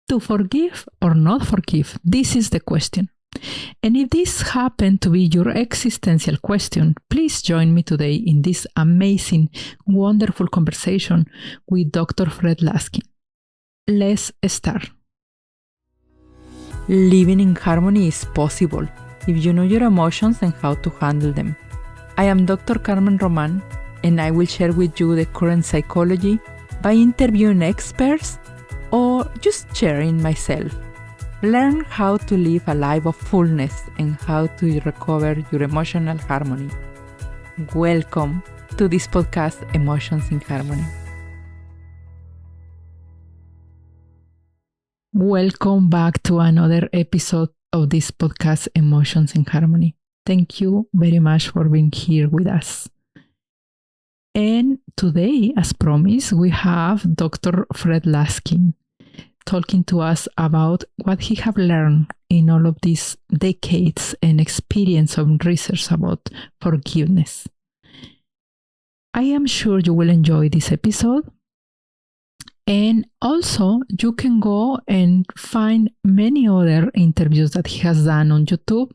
To forgive or not forgive? This is the question. And if this happened to be your existential question, please join me today in this amazing, wonderful conversation with Dr. Fred Luskin. Let's start. Living in harmony is possible if you know your emotions and how to handle them. I am Dr. Carmen Román, and I will share with you the current psychology by interviewing experts or just sharing myself. Learn how to live a life of fullness and how to recover your emotional harmony. Welcome to this podcast, Emotions in Harmony. Welcome back to another episode of this podcast, Emotions in Harmony. Thank you very much for being here with us. And today, as promised, we have Dr. Fred Luskin talking to us about what he have learned in all of these decades and experience of research about forgiveness. I am sure you will enjoy this episode. And also, you can go and find many other interviews that he has done on YouTube.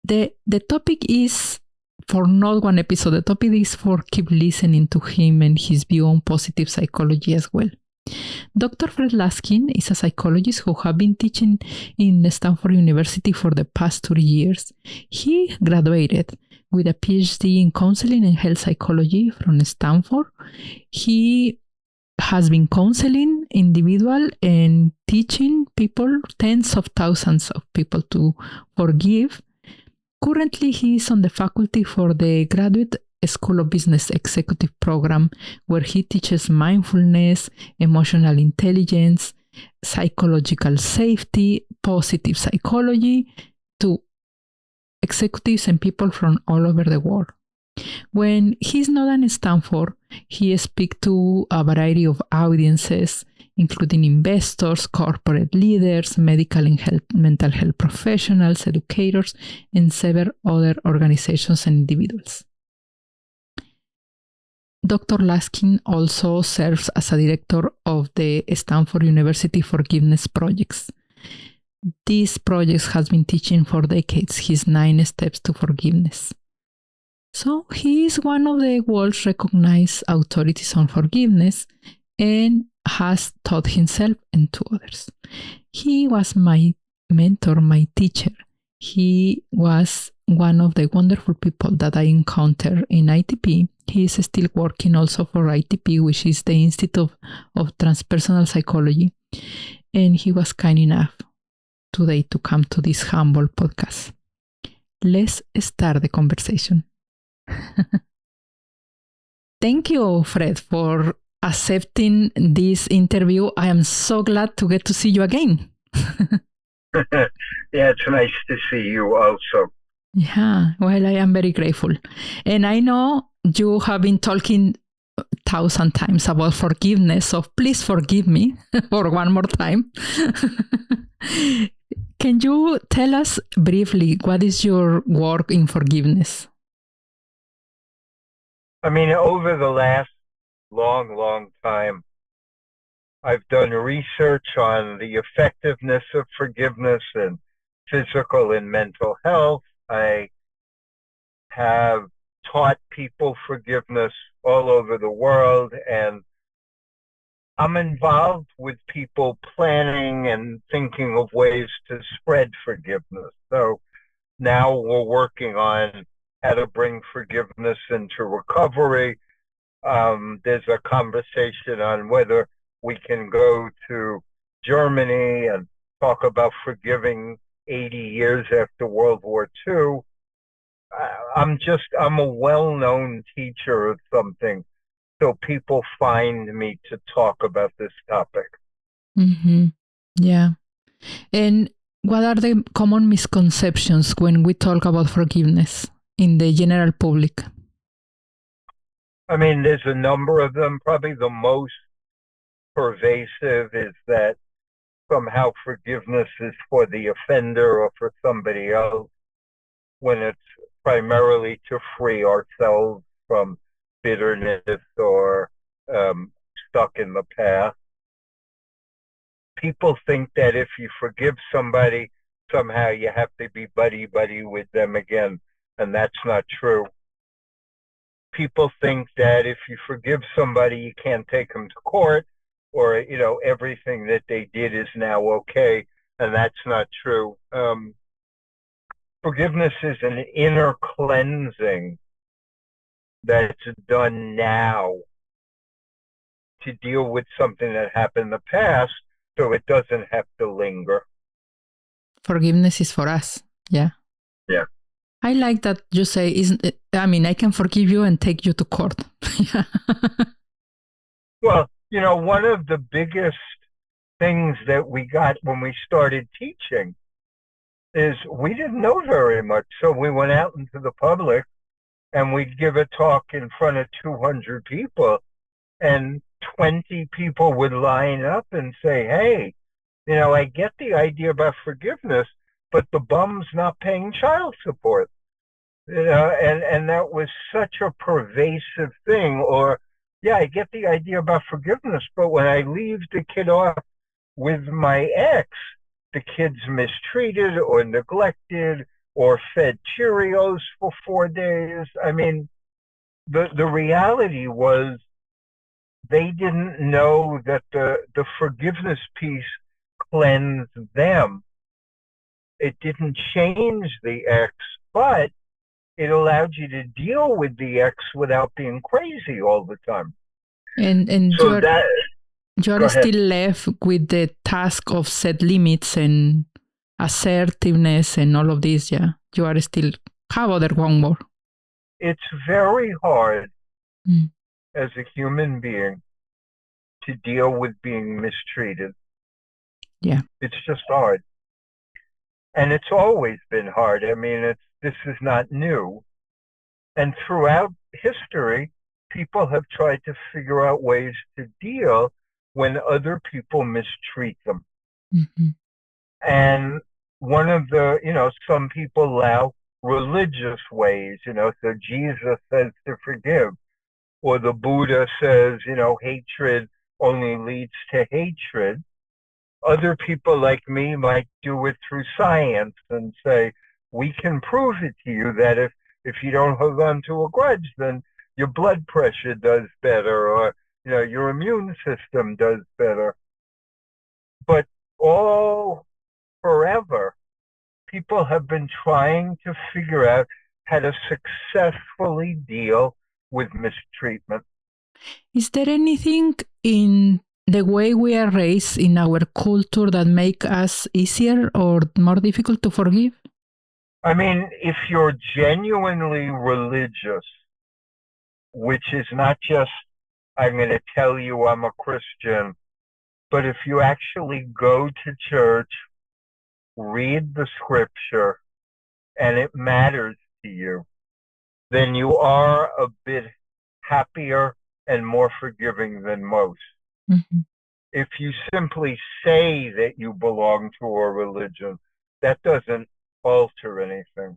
The topic is for not one episode. The topic is for keep listening to him and his view on positive psychology as well. Dr. Fred Luskin is a psychologist who has been teaching in Stanford University for the past 2 years. He graduated with a PhD in counseling and health psychology from Stanford. He has been counseling individual and teaching people, tens of thousands of people, to forgive. Currently, he is on the faculty for the Graduate School of Business Executive Program, where he teaches mindfulness, emotional intelligence, psychological safety, positive psychology to executives and people from all over the world. When he's not in Stanford, he speaks to a variety of audiences, including investors, corporate leaders, medical and mental health professionals, educators, and several other organizations and individuals. Dr. Luskin also serves as a director of the Stanford University Forgiveness Project. This project has been teaching for decades his 9 steps to forgiveness. So he is one of the world's recognized authorities on forgiveness and has taught himself and to others. He was my mentor, my teacher. He was one of the wonderful people that I encountered in ITP. He is still working also for ITP, which is the Institute of Transpersonal Psychology. And he was kind enough today to come to this humble podcast. Let's start the conversation. Thank you, Fred, for accepting this interview. I am so glad to get to see you again. Yeah, it's nice to see you also. Yeah, well, I am very grateful. And I know you have been talking 1,000 times about forgiveness, so please forgive me for one more time. Can you tell us briefly what is your work in forgiveness? I mean, over the last long time, I've done research on the effectiveness of forgiveness in physical and mental health. I have taught people forgiveness all over the world, and I'm involved with people planning and thinking of ways to spread forgiveness. So now we're working on how to bring forgiveness into recovery. There's a conversation on whether we can go to Germany and talk about forgiving 80 years after World War II. I'm a well-known teacher of something, so people find me to talk about this topic. Mm-hmm. Yeah. And what are the common misconceptions when we talk about forgiveness in the general public? I mean, there's a number of them. Probably the most pervasive is that somehow forgiveness is for the offender or for somebody else, when it's primarily to free ourselves from bitterness or stuck in the past. people think that if you forgive somebody, somehow you have to be buddy-buddy with them again, and that's not true. People think that if you forgive somebody, you can't take them to court, or, everything that they did is now okay, and that's not true. Forgiveness is an inner cleansing that's done now to deal with something that happened in the past, so it doesn't have to linger. Forgiveness is for us. Yeah. Yeah. I like that you say, I can forgive you and take you to court. Yeah. Well, one of the biggest things that we got when we started teaching is we didn't know very much. So we went out into the public and we'd give a talk in front of 200 people, and 20 people would line up and say, hey, I get the idea about forgiveness, but the bum's not paying child support. And that was such a pervasive thing. Or, yeah, I get the idea about forgiveness, but when I leave the kid off with my ex, the kid's mistreated or neglected or fed Cheerios for 4 days. I mean, the reality was they didn't know that the forgiveness piece cleansed them. It didn't change the ex, but it allowed you to deal with the ex without being crazy all the time. And so you're still left with the task of set limits and assertiveness and all of this. Yeah, you are still have other one more. It's very hard as a human being to deal with being mistreated. Yeah, it's just hard, and it's always been hard. I mean, this is not new, and throughout history, people have tried to figure out ways to deal when other people mistreat them. Mm-hmm. And one of the, some people allow religious ways, so Jesus says to forgive, or the Buddha says, hatred only leads to hatred. Other people like me might do it through science and say, we can prove it to you that if you don't hold on to a grudge, then your blood pressure does better, or your immune system does better. But all forever, people have been trying to figure out how to successfully deal with mistreatment. Is there anything in the way we are raised in our culture that make us easier or more difficult to forgive? I mean, if you're genuinely religious, which is not just, I'm going to tell you I'm a Christian, but if you actually go to church, read the scripture, and it matters to you, then you are a bit happier and more forgiving than most. Mm-hmm. If you simply say that you belong to a religion, that doesn't alter anything.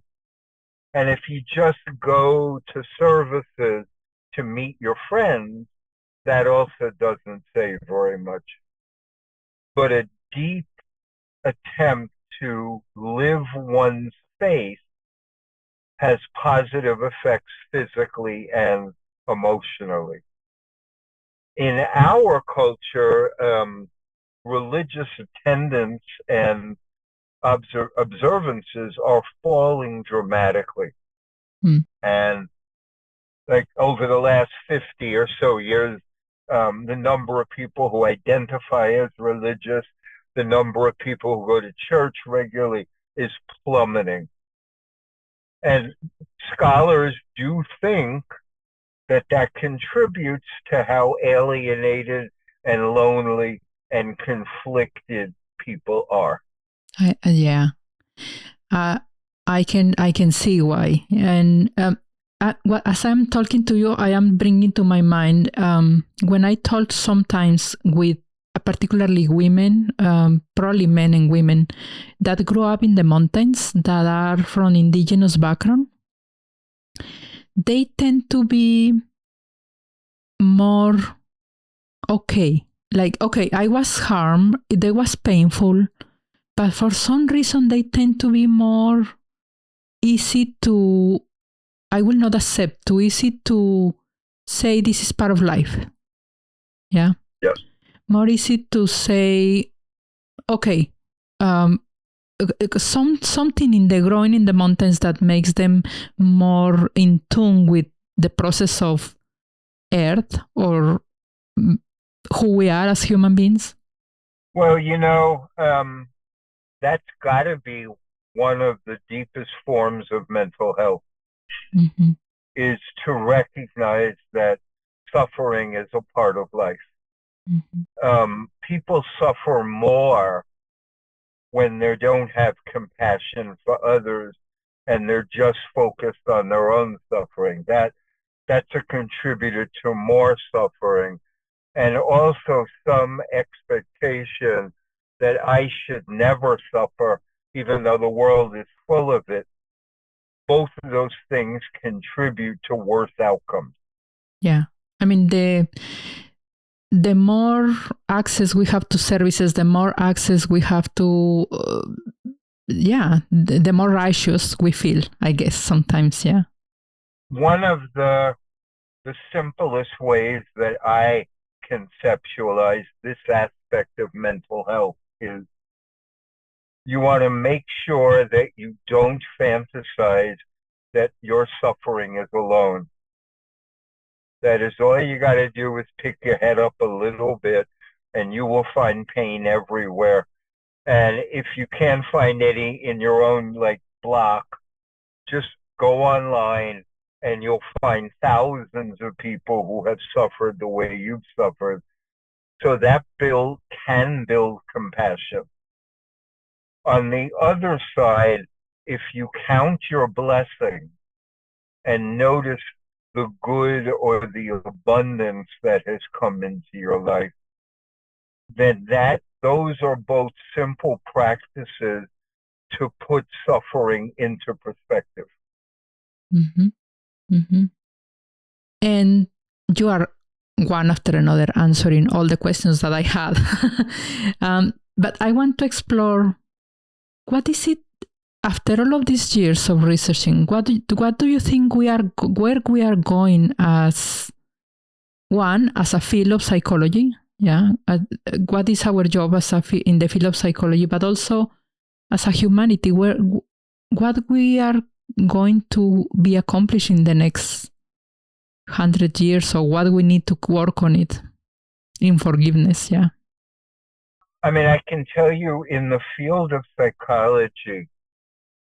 And if you just go to services to meet your friends, that also doesn't say very much. But a deep attempt to live one's faith has positive effects physically and emotionally. In our culture, religious attendance and observances are falling dramatically. And like over the last 50 or so years, the number of people who identify as religious, the number of people who go to church regularly is plummeting. And scholars do think that contributes to how alienated and lonely and conflicted people are. I can see why. And as I'm talking to you, I am bringing to my mind when I talk sometimes with particularly women, probably men and women that grew up in the mountains that are from indigenous background, they tend to be more okay like, okay, I was harmed, they was painful, but for some reason they tend to be more easy to, I will not accept, too easy to say this is part of life. Yeah. Yes. More easy to say, okay, something in the growing in the mountains that makes them more in tune with the process of earth or who we are as human beings. Well, that's got to be one of the deepest forms of mental health, Mm-hmm. is to recognize that suffering is a part of life. Mm-hmm. People suffer more when they don't have compassion for others and they're just focused on their own suffering. That's a contributor to more suffering, and also some expectation that I should never suffer, even though the world is full of it. Both of those things contribute to worse outcomes. Yeah. I mean, the more access we have to services, the more access we have to, the more righteous we feel, I guess, sometimes, yeah. One of the simplest ways that I conceptualize this aspect of mental health is you want to make sure that you don't fantasize that your suffering is alone. That is, all you got to do is pick your head up a little bit and you will find pain everywhere. And if you can't find any in your own block, just go online and you'll find thousands of people who have suffered the way you've suffered. So that can build compassion. On the other side, if you count your blessings and notice the good or the abundance that has come into your life, then those are both simple practices to put suffering into perspective. Mm-hmm. Mm-hmm. And you are one after another answering all the questions that I had. But I want to explore, what is it after all of these years of researching? What do you think where we are going as a field of psychology? Yeah, what is our job in the field of psychology, but also as a humanity? What we are going to be accomplishing the next 100 years, or what we need to work on it in forgiveness? Yeah. I mean, I can tell you, in the field of psychology,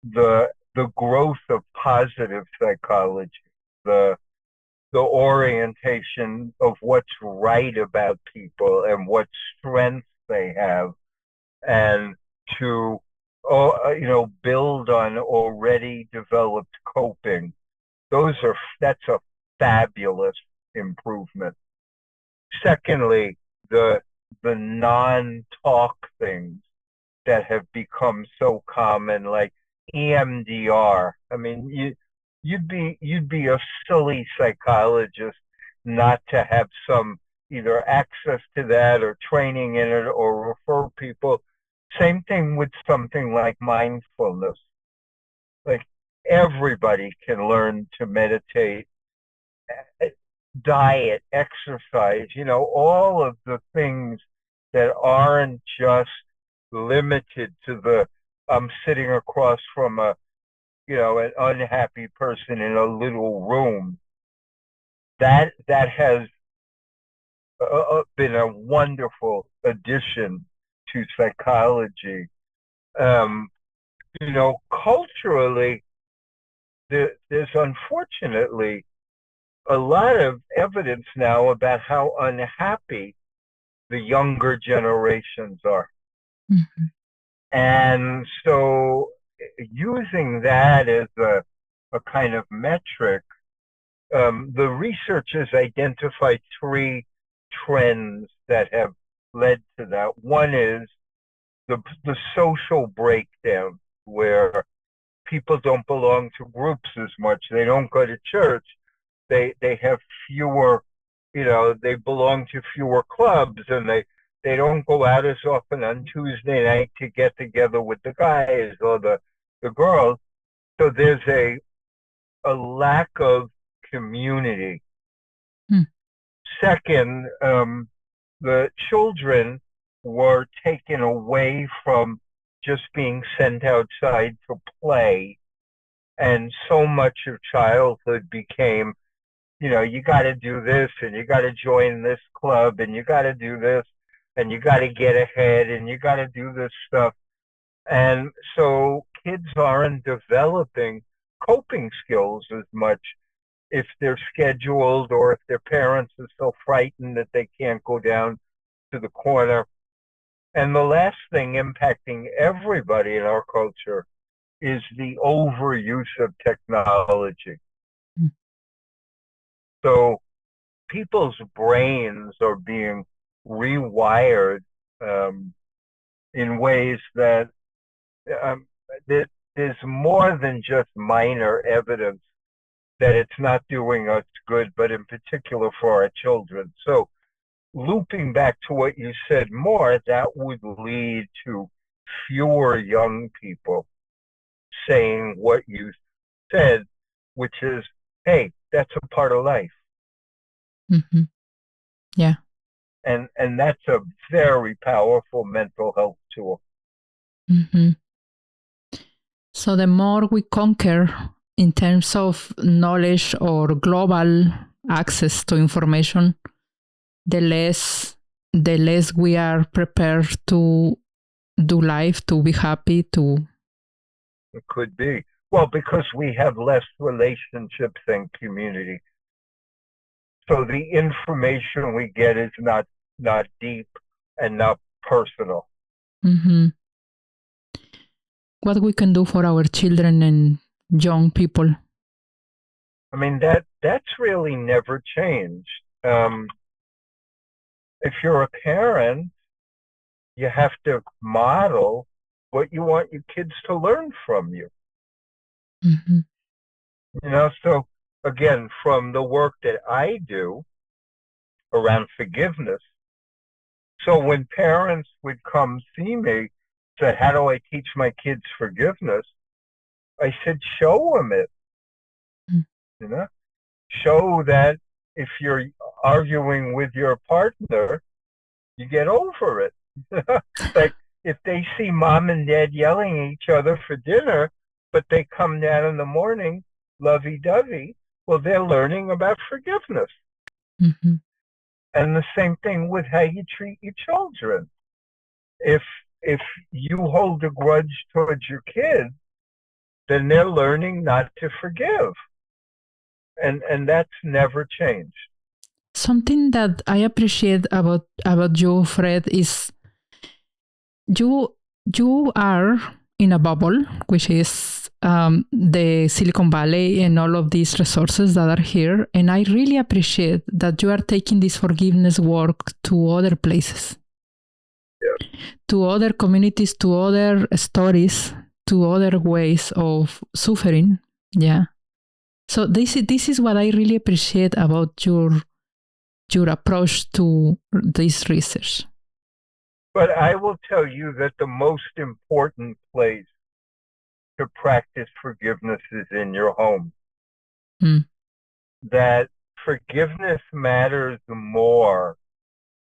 the growth of positive psychology, the orientation of what's right about people and what strengths they have, and to build on already developed coping. That's a fabulous improvement. Secondly, the non-talk things that have become so common, like EMDR. I mean, you'd be a silly psychologist not to have some either access to that or training in it or refer people. Same thing with something like mindfulness. Like, everybody can learn to meditate. Diet, exercise, all of the things that aren't just limited to the I'm sitting across from an unhappy person in a little room. That has been a wonderful addition to psychology. Culturally, there's unfortunately a lot of evidence now about how unhappy the younger generations are. Mm-hmm. And so using that as a kind of metric, the researchers identified three trends that have led to that. One is the social breakdown, where people don't belong to groups as much. They don't go to church. They have fewer they belong to fewer clubs, and they don't go out as often on Tuesday night to get together with the guys or the girls. So there's a lack of community. Hmm. Second, the children were taken away from just being sent outside to play, and so much of childhood became, you got to do this, and you got to join this club, and you got to do this, and you got to get ahead, and you got to do this stuff. And so kids aren't developing coping skills as much if they're scheduled, or if their parents are so frightened that they can't go down to the corner. And the last thing impacting everybody in our culture is the overuse of technology. Hmm. So people's brains are being rewired in ways that, um, that there's more than just minor evidence that it's not doing us good, but in particular for our children. So looping back to what you said more, that would lead to fewer young people saying what you said, which is, hey, that's a part of life. Mm-hmm. Yeah. And that's a very powerful mental health tool. Mm-hmm. So the more we conquer in terms of knowledge or global access to information, the less we are prepared to do life, to be happy, to. It could be. Well, because we have less relationships and community. So the information we get is not deep and not personal. Mm-hmm. What we can do for our children and young people. I mean, that's really never changed. If you're a parent, you have to model what you want your kids to learn from you. Mm-hmm. So again, from the work that I do around forgiveness, so when parents would come see me, say, how do I teach my kids forgiveness? I said, show them it. Mm-hmm. Show that if you're arguing with your partner, you get over it. Like if they see mom and dad yelling at each other for dinner, but they come down in the morning lovey-dovey, well, they're learning about forgiveness. Mm-hmm. And the same thing with how you treat your children. If you hold a grudge towards your kids, then they're learning not to forgive. And that's never changed. Something that I appreciate about you, Fred, is you are in a bubble, which is the Silicon Valley and all of these resources that are here. And I really appreciate that you are taking this forgiveness work to other places, to other communities, to other stories, to other ways of suffering. Yeah. So this is what I really appreciate about your approach to this research. But I will tell you that the most important place to practice forgiveness is in your home. Mm. That forgiveness matters more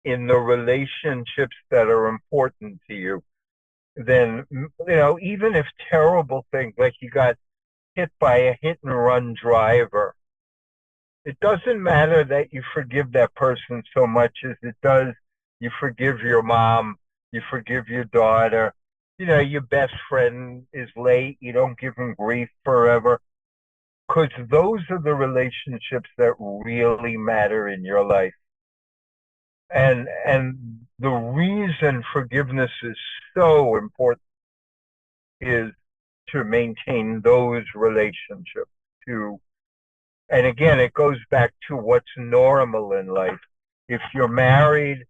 in the relationships that are important to you than, even if terrible things like you got hit by a hit and run driver. It doesn't matter that you forgive that person so much as it does you forgive your mom, you forgive your daughter, your best friend is late, you don't give him grief forever. Because those are the relationships that really matter in your life. And the reason forgiveness is so important is to maintain those relationships. And again, it goes back to what's normal in life. If you're married,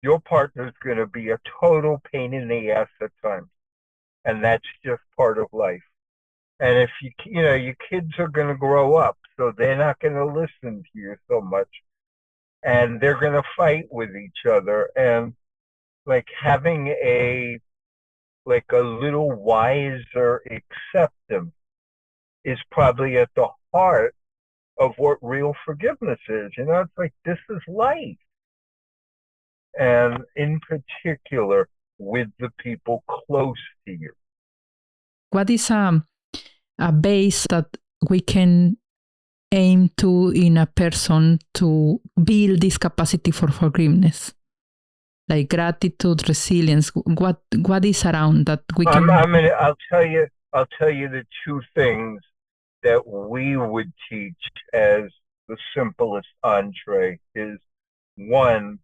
your partner's going to be a total pain in the ass at times, and that's just part of life. And if your kids are going to grow up, so they're not going to listen to you so much. and they're going to fight with each other. And like having a little wiser acceptance is probably at the heart of what real forgiveness is. You know, it's like, this is life. And in particular, with the people close to you. What is a base that we can aim to in a person to build this capacity for forgiveness? Like gratitude, resilience. What is around that we can? I'll tell you the two things that we would teach as the simplest entree is one,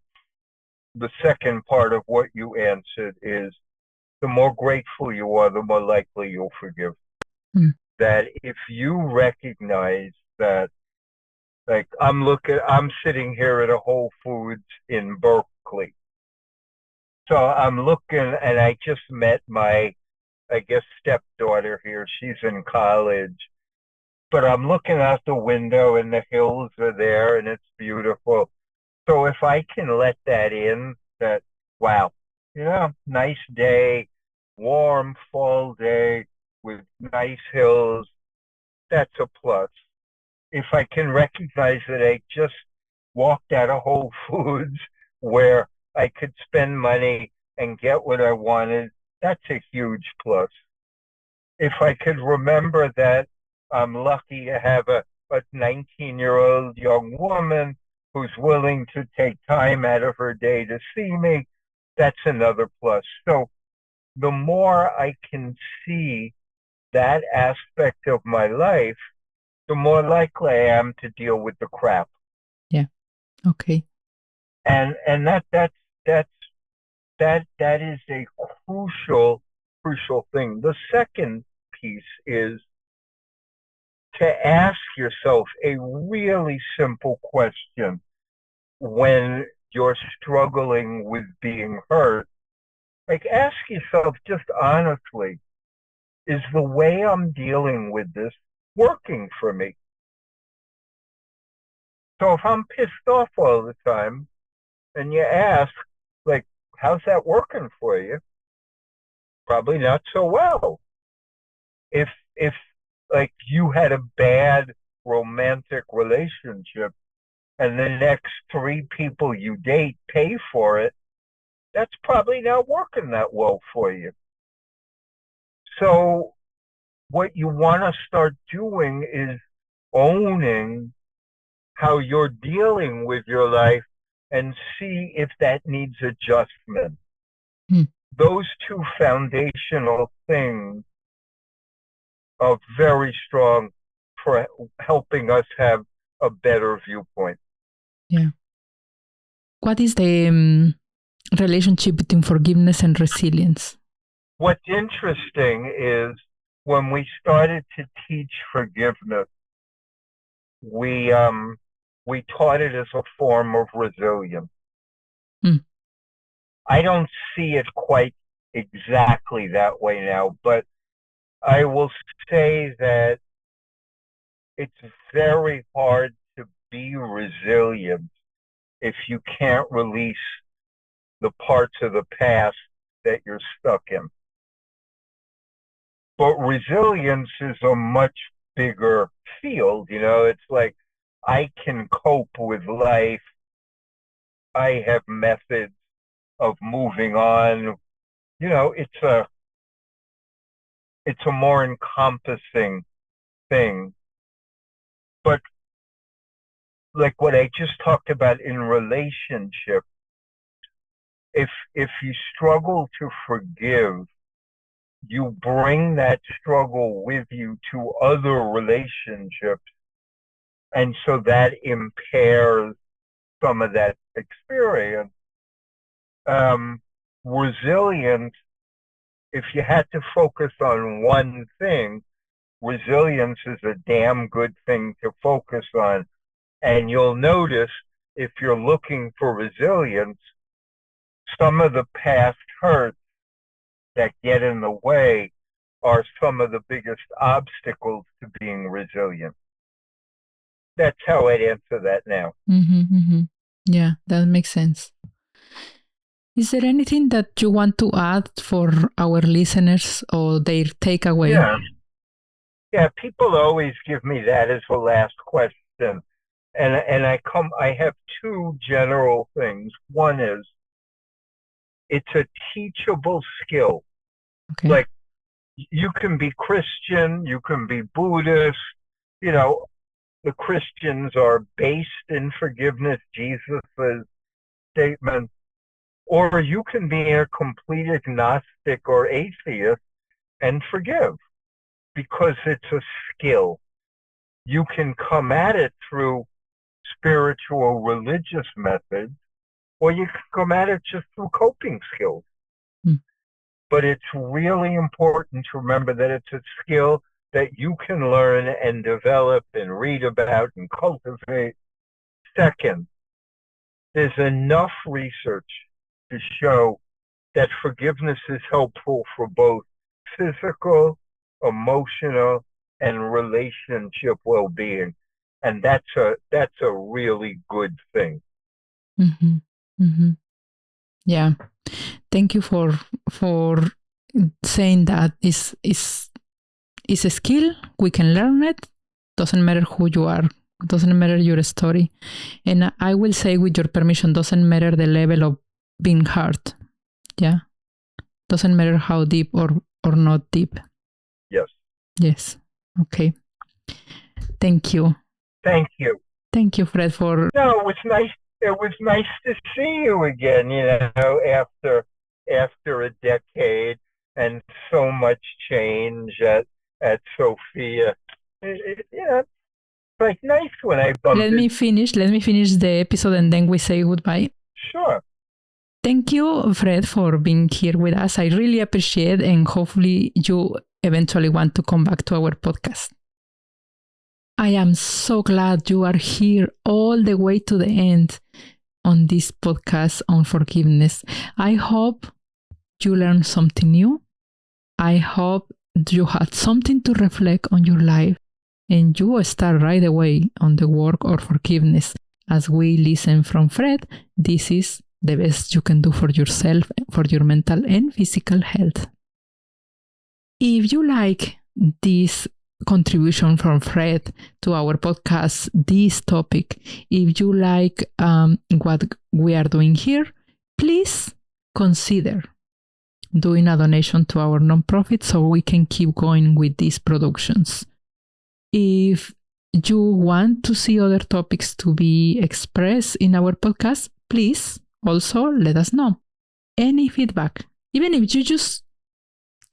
the second part of what you answered is the more grateful you are, the more likely you'll forgive. That if you recognize that, like I'm sitting here at a Whole Foods in Berkeley. So I'm looking, and I just met my, I guess, stepdaughter here. She's in college. But I'm looking out the window and the hills are there and it's beautiful. So if I can let that in, that, wow, you know, nice day, warm fall day with nice hills, that's a plus. If I can recognize that I just walked out of Whole Foods where I could spend money and get what I wanted, that's a huge plus. If I could remember that I'm lucky to have a 19-year-old young woman who's willing to take time out of her day to see me, that's another plus. So the more I can see that aspect of my life, the more likely I am to deal with the crap. Yeah. Okay. And that is a crucial thing. The second piece is to ask yourself a really simple question when you're struggling with being hurt. Like, ask yourself just honestly, is the way I'm dealing with this working for me? So if I'm pissed off all the time and you ask, like, how's that working for you? Probably not so well. If like you had a bad romantic relationship and the next 3 people you date pay for it, that's probably not working that well for you. So what you want to start doing is owning how you're dealing with your life and see if that needs adjustment. Those two foundational things are very strong for helping us have a better viewpoint. Yeah. What is the relationship between forgiveness and resilience? What's interesting is when we started to teach forgiveness, we taught it as a form of resilience. I don't see it quite exactly that way now, but I will say that it's very hard to be resilient if you can't release the parts of the past that you're stuck in. But resilience is a much bigger field, you know, it's like I can cope with life. I have methods of moving on. You know, it's a more encompassing thing. But like what I just talked about in relationship, if you struggle to forgive, you bring that struggle with you to other relationships, and so that impairs some of that experience. Resilience, if you had to focus on one thing, resilience is a damn good thing to focus on. And you'll notice if you're looking for resilience, some of the past hurts that get in the way are some of the biggest obstacles to being resilient. That's how I'd answer that now. Yeah, that makes sense. Is there anything that you want to add for our listeners or their takeaway? Yeah, people always give me that as the last question. And I have two general things. One is, it's a teachable skill. Okay. Like, you can be Christian, you can be Buddhist, the Christians are based in forgiveness, Jesus' statement, or you can be a complete agnostic or atheist and forgive, because it's a skill. You can come at it through spiritual, religious methods, or you can come at it just through coping skills. But it's really important to remember that it's a skill that you can learn and develop and read about and cultivate. Second, there's enough research to show that forgiveness is helpful for both physical, emotional, and relationship well-being. And that's a really good thing. Mm-hmm. Mm-hmm. Yeah. Thank you for saying that is a skill. We can learn it. Doesn't matter who you are. Doesn't matter your story. And I will say, with your permission, doesn't matter the level of being hurt. Yeah. Doesn't matter how deep or not deep. Yes. Yes. Okay. Thank you. Thank you. Thank you, Fred, for... No, it was nice. It was nice to see you again, after a decade and so much change at Sophia. It's like nice when I bumped Let me finish the episode and then we say goodbye. Sure. Thank you, Fred, for being here with us. I really appreciate, and hopefully you eventually want to come back to our podcast. I am so glad you are here all the way to the end on this podcast on forgiveness. I hope you learned something new. I hope you had something to reflect on your life and you start right away on the work of forgiveness. As we listen from Fred, this is the best you can do for yourself, for your mental and physical health. If you like this contribution from Fred to our podcast, this topic, if you like what we are doing here, please consider doing a donation to our nonprofit so we can keep going with these productions. If you want to see other topics to be expressed in our podcast, please also let us know. Any feedback, even if you just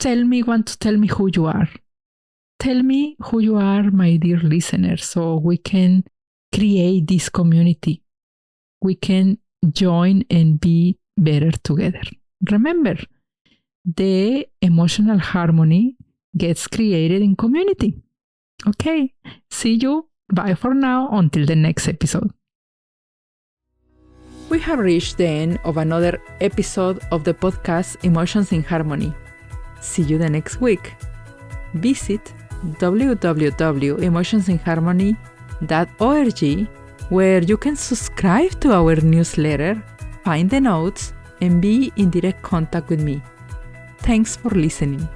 want to tell me who you are. Tell me who you are, my dear listeners, so we can create this community. We can join and be better together. Remember, the emotional harmony gets created in community. Okay, see you. Bye for now until the next episode. We have reached the end of another episode of the podcast Emotions in Harmony. See you the next week. Visit www.emotionsinharmony.org, where you can subscribe to our newsletter, find the notes, and be in direct contact with me. Thanks for listening.